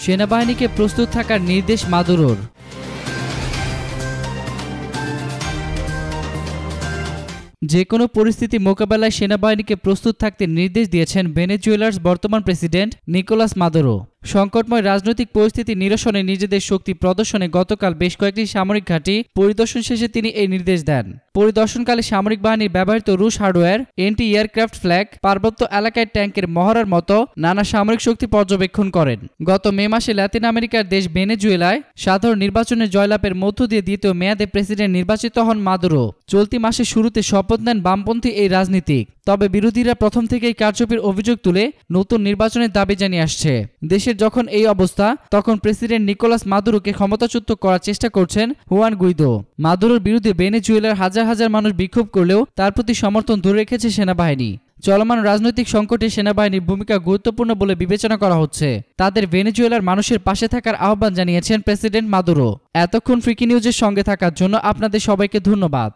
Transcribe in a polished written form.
সেনাবাহিনীকে প্রস্তুত থাকার নির্দেশ মাদুরোর। যে কোনো পরিস্থিতি মোকাবেলায় সেনাবাহিনীকে প্রস্তুত থাকতে নির্দেশ দিয়েছেন ভেনেজুয়েলার বর্তমান প্রেসিডেন্ট নিকোলাস মাদুরো। সংকটময় রাজনৈতিক পরিস্থিতি নিরসনে নিজেদের শক্তি প্রদর্শনে গতকাল বেশ কয়েকটি সামরিক ঘাঁটি পরিদর্শন শেষে তিনি এই নির্দেশ দেন। পরিদর্শনকালে সামরিক বাহিনীর ব্যবহৃত রুশ হার্ডওয়্যার, এন্টি এয়ারক্রাফট ফ্ল্যাগ, পার্বত্য এলাকায় ট্যাঙ্কের মহড়ার মতো নানা সামরিক শক্তি পর্যবেক্ষণ করেন। গত মে মাসে লাতিন আমেরিকার দেশ ভেনেজুয়েলায় সাধারণ নির্বাচনে জয়লাভের মধ্য দিয়ে দ্বিতীয় মেয়াদে প্রেসিডেন্ট নির্বাচিত হন মাদুরো। চলতি মাসের শুরুতে শপথ নেন বামপন্থী এই রাজনীতিক। তবে বিরোধীরা প্রথম থেকেই কারচুপির অভিযোগ তুলে নতুন নির্বাচনের দাবি জানিয়ে আসছে। দেশের যখন এই অবস্থা, তখন প্রেসিডেন্ট নিকোলাস মাদুরোকে ক্ষমতাচ্যুত করার চেষ্টা করছেন হুয়ান গুইদো। মাদুরোর বিরুদ্ধে ভেনেজুয়েলার হাজার হাজার মানুষ বিক্ষোভ করলেও তার প্রতি সমর্থন ধরে রেখেছে সেনাবাহিনী। চলমান রাজনৈতিক সংকটে সেনাবাহিনীর ভূমিকা গুরুত্বপূর্ণ বলে বিবেচনা করা হচ্ছে। তাদের ভেনেজুয়েলার মানুষের পাশে থাকার আহ্বান জানিয়েছেন প্রেসিডেন্ট মাদুরো। এতক্ষণ ফ্রিকি নিউজের সঙ্গে থাকার জন্য আপনাদের সবাইকে ধন্যবাদ।